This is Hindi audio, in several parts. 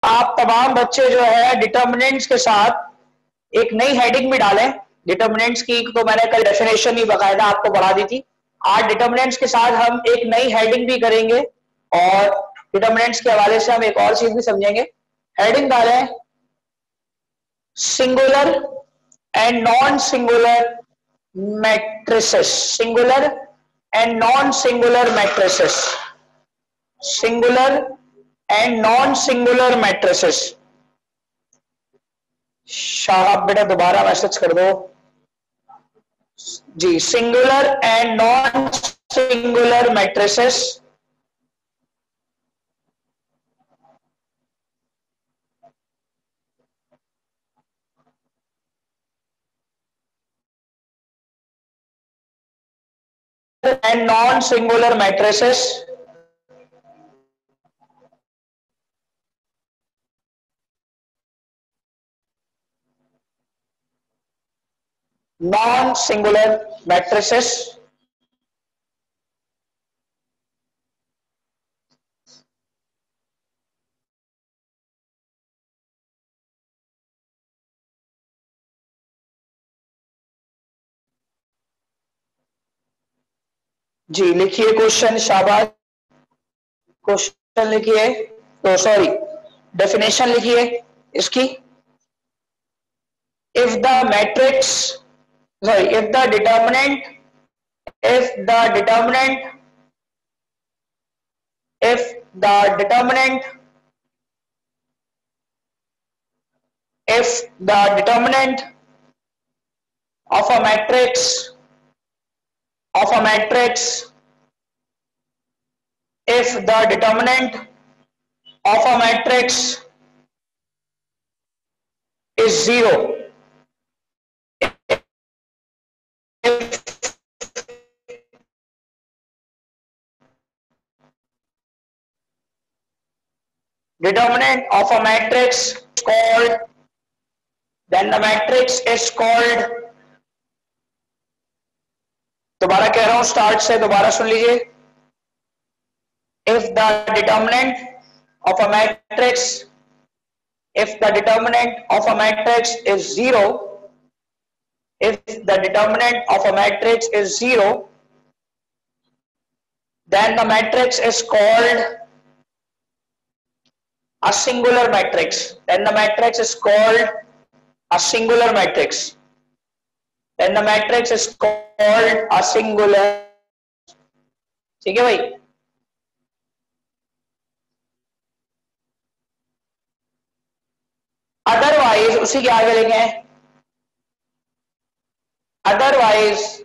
आप तमाम बच्चे जो है डिटर्मिनेंट्स के साथ एक नई हेडिंग भी डालें। डिटर्मिनेंट्स की तो मैंने कल डेफिनेशन ही बकायदा आपको पढ़ा दी थी। आज डिटर्मिनेंट्स के साथ हम एक नई हेडिंग भी करेंगे और डिटर्मिनेंट्स के हवाले से हम एक और चीज भी समझेंगे। हेडिंग डालें singular and non singular matrices. Singular and non singular matrices. Singular and non singular matrices. Shah बेटा दोबारा मैसेज कर दो जी। Singular and non singular matrices and non singular matrices non singular matrices जी। लिखिए क्वेश्चन, शाबाश। क्वेश्चन लिखिए, तो सॉरी डेफिनेशन लिखिए इसकी। if the matrix sorry if the determinant if the determinant if the determinant if the determinant of a matrix if the determinant of a matrix is zero, determinant of a matrix is called, then the matrix is called, दोबारा कह रहा हूं स्टार्ट से, दोबारा सुन लीजिए। if the determinant of a matrix if the determinant of a matrix is zero, if the determinant of a matrix is zero, then the matrix is called a singular matrix. Then the matrix is called a singular matrix. Then the matrix is called a singular। ठीक है भाई। अदरवाइज उसी के आगे लिखे हैं, अदरवाइज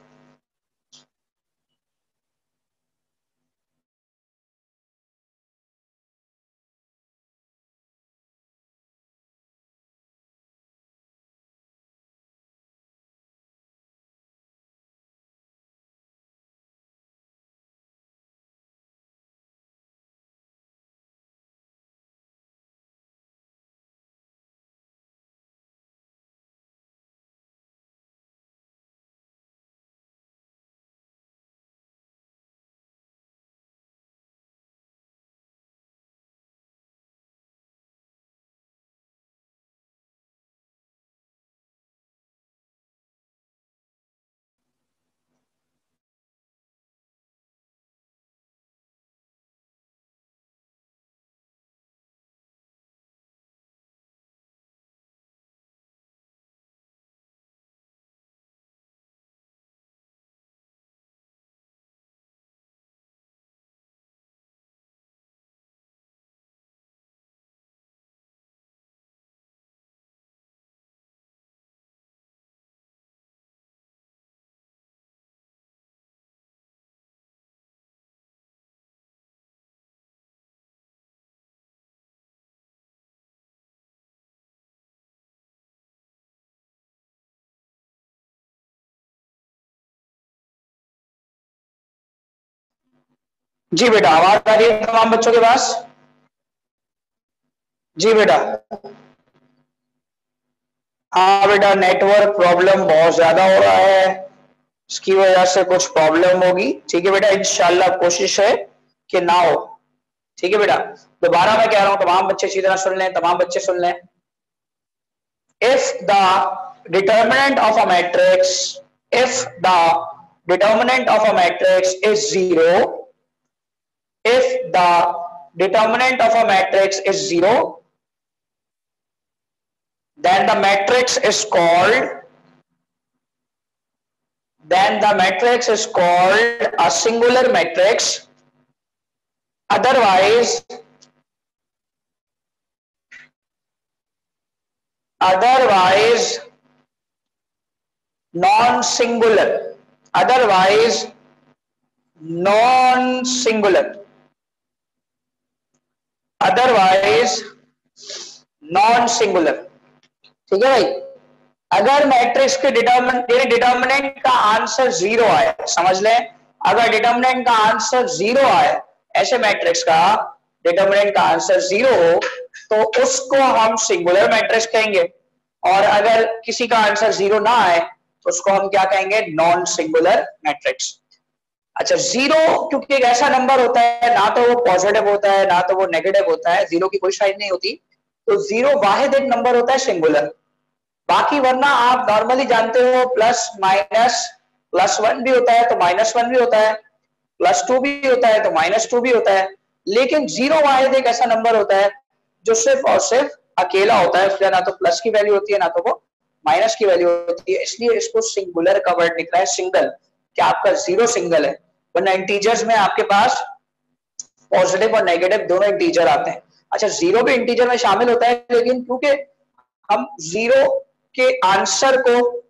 जी बेटा आवाज आ रही है तमाम बच्चों के पास? जी बेटा। हाँ बेटा, नेटवर्क प्रॉब्लम बहुत ज्यादा हो रहा है, इसकी वजह से कुछ प्रॉब्लम होगी। ठीक है बेटा, इंशाल्लाह कोशिश है कि ना हो। ठीक है बेटा, दोबारा मैं कह रहा हूं, तमाम बच्चे अच्छी तरह सुन लें, तमाम बच्चे सुन लें। If the determinant of a matrix, if the determinant of a matrix is 0, if the determinant of a matrix is 0, then the matrix is called a singular matrix. Otherwise non-singular, otherwise non-singular, otherwise non-singular। ठीक है भाई, अगर मैट्रिक्स के डिटर्मिनेंट का आंसर 0 आए, समझ लें, अगर डिटर्मिनेंट का आंसर 0 आए, ऐसे मैट्रिक्स का डिटर्मिनेंट का आंसर 0 हो तो उसको हम सिंगुलर मैट्रिक्स कहेंगे, और अगर किसी का आंसर 0 ना आए तो उसको हम क्या कहेंगे, नॉन सिंगुलर मैट्रिक्स। अच्छा, 0 क्योंकि एक ऐसा नंबर होता है, ना तो वो पॉजिटिव होता है ना तो वो नेगेटिव होता है, 0 की कोई साइन नहीं होती, तो 0 वाहिद एक नंबर होता है सिंगुलर। बाकी वरना आप नॉर्मली जानते हो प्लस माइनस, +1 भी होता है तो -1 भी होता है, +2 भी होता है तो -2 भी होता है, लेकिन 0 वाहिद एक ऐसा नंबर होता है जो सिर्फ और सिर्फ अकेला होता है, उसके ना तो प्लस की वैल्यू होती है ना तो वो माइनस की वैल्यू होती है, इसलिए इसको सिंगुलर का वर्ड निकला है, सिंगल, कि आपका 0 सिंगल है। वरना इंटीजर्स में आपके पास पॉजिटिव और नेगेटिव दोनों इंटीजर आते हैं। अच्छा, 0 भी इंटीजर में शामिल होता है, लेकिन क्योंकि हम 0 के आंसर को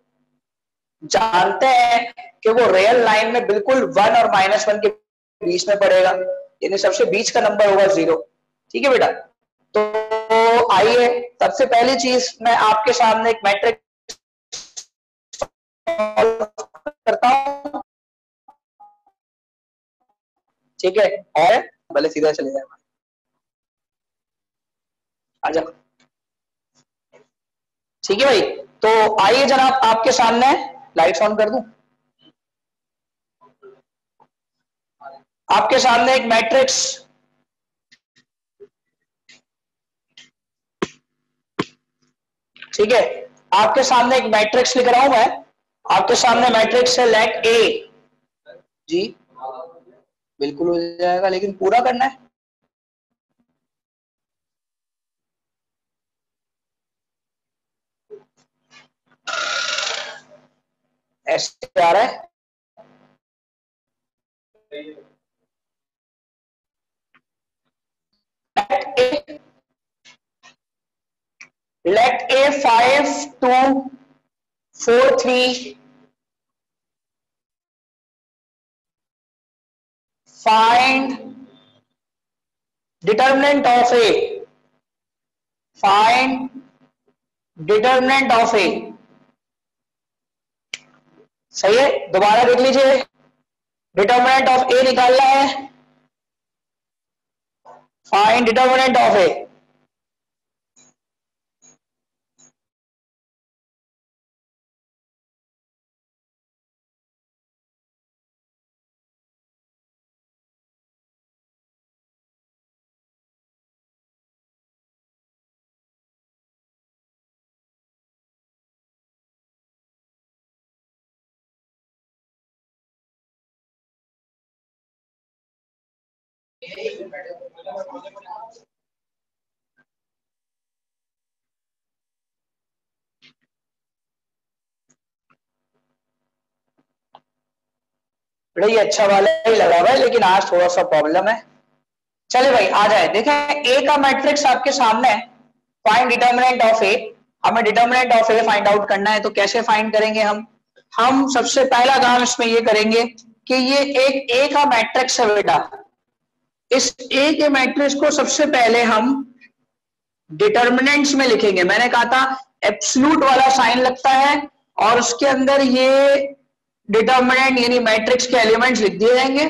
जानते हैं कि वो रियल लाइन में बिल्कुल 1 और -1 के बीच में पड़ेगा, यानी सबसे बीच का नंबर होगा 0। ठीक है बेटा, तो आइए सबसे पहली चीज मैं आपके सामने एक मैट्रिक्स करता हूं, ठीक है, और पहले सीधा चले जाए, आजा, ठीक है भाई। तो आइए जनाब, आपके सामने लाइट्स ऑन कर दूं, आपके सामने एक मैट्रिक्स, ठीक है, आपके सामने एक मैट्रिक्स लिख रहा हूं मैं, आपके सामने मैट्रिक्स है लेट ए, जी बिल्कुल हो जाएगा, लेकिन पूरा करना है। ऐसे आ रहा है, let A 5 2 4 3 find determinant of A, find determinant of A। सही है, दोबारा देख लीजिए, डिटर्मिनेंट ऑफ ए निकालना है, फाइंड डिटर्मिनेंट ऑफ ए। ये अच्छा वाला ही लगा हुआ है, लेकिन आज थोड़ा सा प्रॉब्लम है। चले भाई आ जाए, देखें ए का मैट्रिक्स आपके सामने है, फाइंड डिटर्मिनेंट ऑफ ए। हमें determinant of A find out करना है, तो कैसे फाइंड करेंगे हम सबसे पहला काम इसमें ये करेंगे कि ये एक ए का मैट्रिक्स है बेटा, इस ए के मैट्रिक्स को सबसे पहले हम डिटर्मिनेंट्स में लिखेंगे। मैंने कहा था एब्सोल्यूट वाला साइन लगता है और उसके अंदर ये डिटर्मिनेंट यानी मैट्रिक्स के एलिमेंट्स लिख दिए जाएंगे।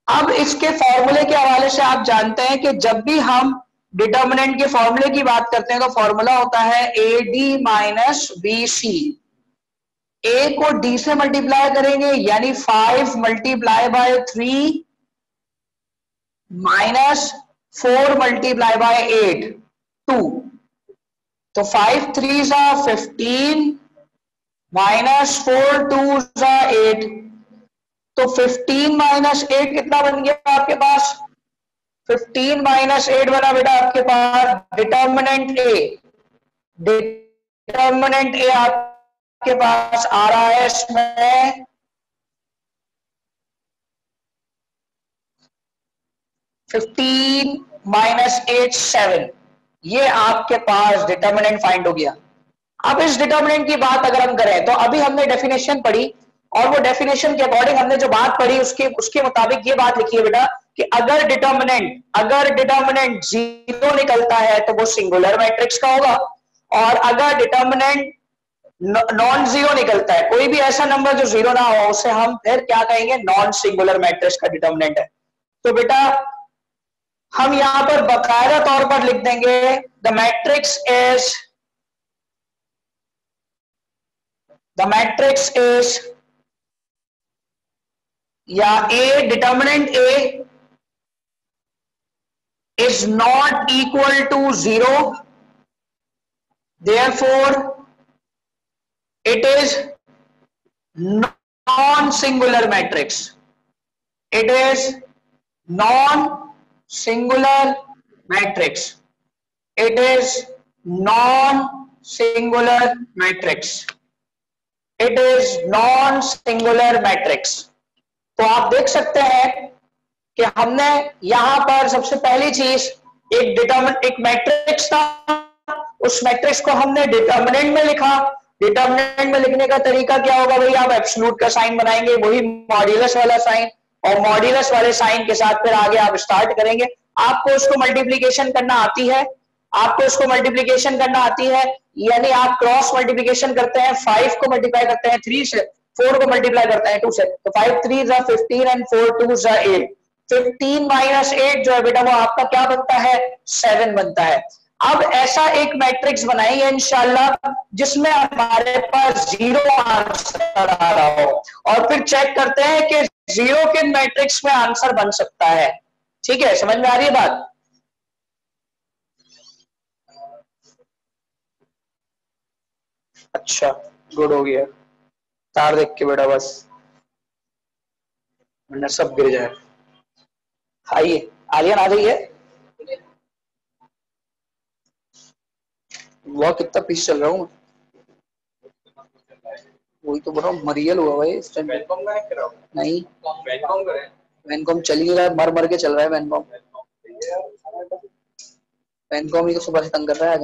अब इसके फॉर्मूले के हवाले से आप जानते हैं कि जब भी हम डिटर्मिनेंट के फॉर्मूले की बात करते हैं तो फॉर्मूला होता है A D minus B C. A को डी से मल्टीप्लाई करेंगे यानी 5 multiply by 3 minus 4 multiply by 8 2, तो 5 3 जा 15 माइनस 4 2 जा 8, तो 15 माइनस 8 कितना बन गया आपके पास? 15 माइनस 8 बना बेटा आपके पास डिटर्मिनेंट ए। डिटर्मिनेंट ए आपके पास आ रहा है इसमें 15 माइनस 8 7, ये आपके पास डिटर्मिनेंट फाइंड हो गया। अब इस डिटर्मिनेंट की बात अगर हम करें तो अभी हमने डेफिनेशन पढ़ी और वो डेफिनेशन के अकॉर्डिंग हमने जो बात पढ़ी उसके मुताबिक ये बात लिखी है बेटा कि अगर डिटर्मिनेंट जीरो निकलता है तो वो सिंगुलर मैट्रिक्स का होगा, और अगर डिटर्मिनेंट नॉन जीरो निकलता है, कोई भी ऐसा नंबर जो जीरो ना हो, उसे हम फिर क्या कहेंगे? नॉन सिंगुलर मैट्रिक्स का डिटर्मिनेंट है। तो बेटा हम यहां पर बाकायदा तौर पर लिख देंगे द मैट्रिक्स इज या ए determinant A is not equal to 0, therefore it is non-singular matrix. It is non-singular matrix. It is non-singular matrix. It is non-singular matrix. तो आप देख सकते हैं कि हमने यहां पर सबसे पहली चीज एक मैट्रिक्स था, उस मैट्रिक्स को हमने डिटर्मिनेंट में लिखा। डिटर्मिनेंट में लिखने का तरीका क्या होगा भाई? आप एब्सोल्यूट का साइन बनाएंगे, वही मॉड्यूलस वाला साइन, और मॉड्यूलस वाले साइन के साथ फिर आगे आप स्टार्ट करेंगे। आपको उसको मल्टीप्लीकेशन करना आती है, यानी आप क्रॉस मल्टीप्लीकेशन करते हैं, 5 को मल्टीप्लाई करते हैं 3 से, 4 को मल्टीप्लाई करते हैं 2 से, तो 5 3 जा 15 एंड 4 2 जा 8। 15 माइनस 8 जो है बेटा वो आपका क्या बनता है? 7 बनता है। अब ऐसा एक मैट्रिक्स बनाएंगे इंशाल्लाह जिसमें हमारे पास जीरो आंसर आ रहा हो, और फिर चेक करते हैं कि जीरो किन मैट्रिक्स में आंसर बन सकता है। ठीक है, समझ में आ रही है बात? अच्छा, गुड हो गया। तार देख के बेटा बस, वरना सब गिर जाए। आइए आर्यन आ जाइए। वह कितना पीस चल रहा हूँ, वही तो बोल रहा हूँ, मरियल हुआ भाई इस टाइम। नहीं, वैनकॉम चल ही रहा है, मर मर के चल रहा है वैनकॉम। वैनकॉम ही तो सुबह से तंग कर रहा है। आज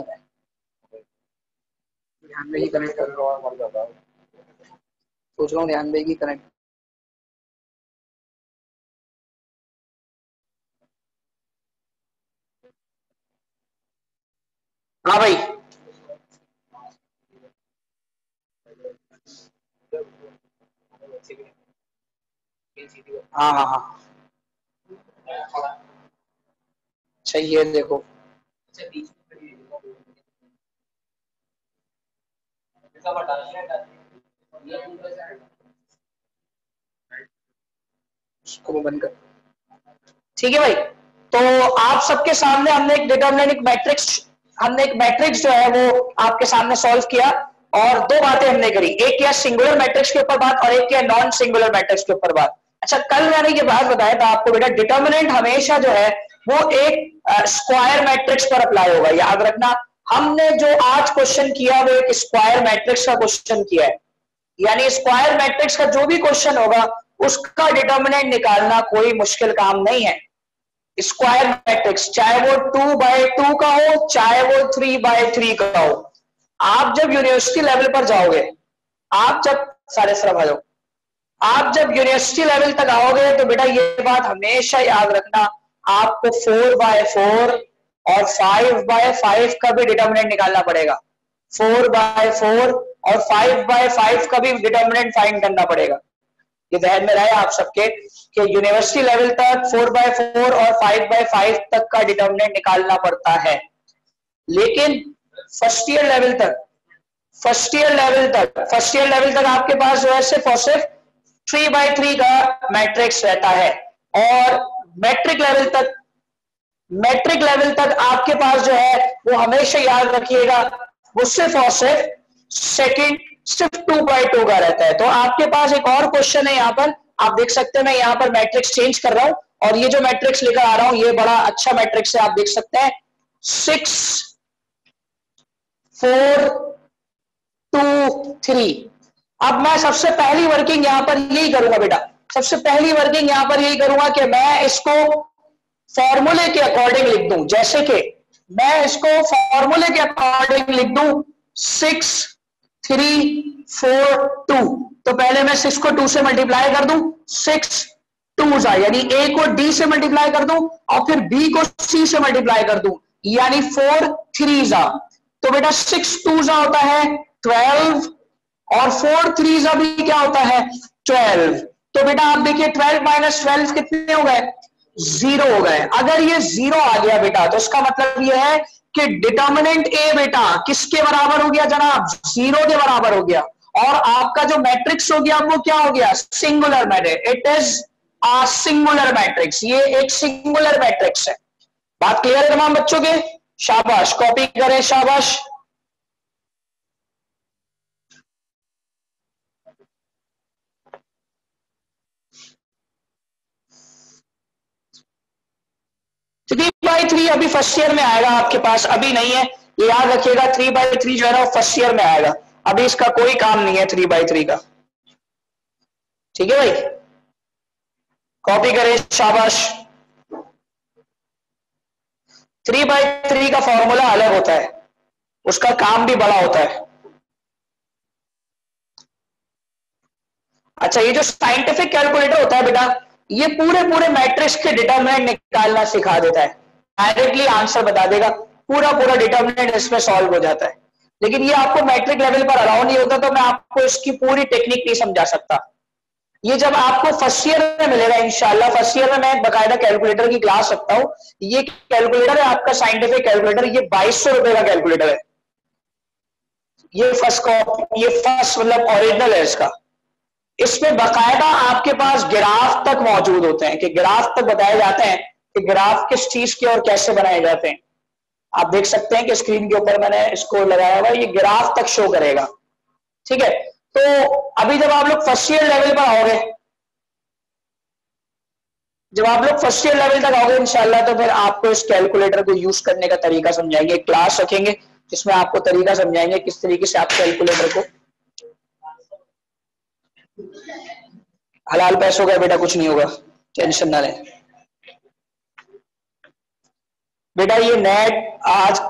ध्यान में ही कनेक्ट कर रहा हूँ, सोच रहा हूँ ध्यान में ही कनेक्ट। हाँ भाई, हाँ हाँ हाँ, सही है। देखो उसको बंद कर। ठीक है भाई, तो आप सबके सामने हमने एक डिटरमिनेंट मैट्रिक्स जो है वो आपके सामने सॉल्व किया, और दो बातें हमने करी, एक किया सिंगुलर मैट्रिक्स के ऊपर बात और एक किया नॉन सिंगुलर मैट्रिक्स के ऊपर बात। अच्छा, कल मैंने ये बात बताया था आपको बेटा, डिटरमिनेंट हमेशा जो है वो एक स्क्वायर मैट्रिक्स पर अप्लाई होगा, याद रखना। हमने जो आज क्वेश्चन किया वो एक स्क्वायर मैट्रिक्स का क्वेश्चन किया है, यानी स्क्वायर मैट्रिक्स का जो भी क्वेश्चन होगा उसका डिटरमिनेंट निकालना कोई मुश्किल काम नहीं है। स्क्वायर मैट्रिक्स चाहे वो 2/2 का हो, चाहे वो 3/3 का हो, आप जब यूनिवर्सिटी लेवल पर जाओगे, आप जब सारे सरब आ जाओ, आप जब यूनिवर्सिटी लेवल तक आओगे तो बेटा ये बात हमेशा याद रखना, आपको 4/4 और 5/5 का भी डिटरमिनेंट निकालना पड़ेगा। 4/4 और 5/5 का भी डिटरमिनेंट फाइंड करना पड़ेगा। ये ध्यान में रहे आप सबके कि यूनिवर्सिटी लेवल तक 4/4 और 5/5 तक का डिटरमिनेंट निकालना पड़ता है, लेकिन फर्स्ट ईयर लेवल तक आपके पास जो है सिर्फ और सिर्फ 3/3 का मैट्रिक्स रहता है, और मैट्रिक लेवल तक मैट्रिक लेवल तक आपके पास जो है वो हमेशा याद रखिएगा, वो सिर्फ और सिर्फ सेकंड सिर्फ 2/2 का रहता है। तो आपके पास एक और क्वेश्चन है, यहां पर आप देख सकते हैं मैं यहां पर मैट्रिक्स चेंज कर रहा हूं और ये जो मैट्रिक्स लेकर आ रहा हूं ये बड़ा अच्छा मैट्रिक्स है, आप देख सकते हैं 6 4 2 3। अब मैं सबसे पहली वर्किंग यहां पर यही करूंगा बेटा, सबसे पहली वर्किंग यहां पर यही करूंगा कि मैं इसको फॉर्मूले के अकॉर्डिंग लिख दूं, जैसे कि मैं इसको फॉर्मूले के अकॉर्डिंग लिख दूं 6 3 4 2। तो पहले मैं 6 को 2 से मल्टीप्लाई कर दूं, 6 2 यानी ए को डी से मल्टीप्लाई कर दूं और फिर बी को सी से मल्टीप्लाई कर दूं, यानी 4 3 तो बेटा 6 2 होता है 12 और 4 3 भी क्या होता है 12। तो बेटा आप देखिए 12 माइनस 12 कितने हो गए, 0 हो गए। अगर ये 0 आ गया बेटा तो इसका मतलब ये है कि डिटर्मिनेंट ए बेटा किसके बराबर हो गया जनाब, 0 के बराबर हो गया। और आपका जो मैट्रिक्स हो गया वो क्या हो गया, singular matrix. It is a singular matrix, ये एक सिंगुलर मैट्रिक्स है। बात क्लियर है तमाम बच्चों के? शाबाश, कॉपी करें, शाबाश। तो 3/3 अभी फर्स्ट ईयर में आएगा आपके पास, अभी नहीं है, ये याद रखिएगा। 3/3 जो है ना वो फर्स्ट ईयर में आएगा, अभी इसका कोई काम नहीं है 3/3 का। ठीक है भाई, कॉपी करें, शाबाश। 3/3 का फॉर्मूला अलग होता है, उसका काम भी बड़ा होता है। अच्छा, ये जो साइंटिफिक कैलकुलेटर होता है बेटा, ये पूरे पूरे मैट्रिक्स के डिटरमिनेंट निकालना सिखा देता है, डायरेक्टली आंसर बता देगा, पूरा पूरा डिटरमिनेंट इसमें सॉल्व हो जाता है। लेकिन ये आपको मैट्रिक लेवल पर अलाउ नहीं होता, तो मैं आपको इसकी पूरी टेक्निक नहीं समझा सकता। ये जब आपको फर्स्ट ईयर में मिलेगा इंशाल्लाह, फर्स्ट ईयर में मैं बकायदा कैलकुलेटर की क्लास रखता हूं। ये कैलकुलेटर है आपका साइंटिफिक कैलकुलेटर, ये 2200 रुपए का कैलकुलेटर है। ये फर्स्ट कॉपी, ये फर्स्ट मतलब ओरिजिनल है इसका। इसमें बकायदा आपके पास ग्राफ तक मौजूद होते हैं, कि ग्राफ तक बताए जाते हैं कि ग्राफ किस चीज के और कैसे बनाए जाते हैं। आप देख सकते हैं कि स्क्रीन के ऊपर मैंने इसको लगाया हुआ है, ये ग्राफ तक शो करेगा। ठीक है, तो अभी जब आप लोग फर्स्ट ईयर लेवल पर आओगे, जब आप लोग फर्स्ट ईयर लेवल तक आओगे इंशाल्लाह, तो फिर आपको इस कैलकुलेटर को यूज करने का तरीका समझाएंगे, क्लास रखेंगे जिसमें आपको तरीका समझाएंगे किस तरीके से आप कैलकुलेटर को, हलाल पैसों का बेटा कुछ नहीं होगा, टेंशन ना लें बेटा। ये नेट आज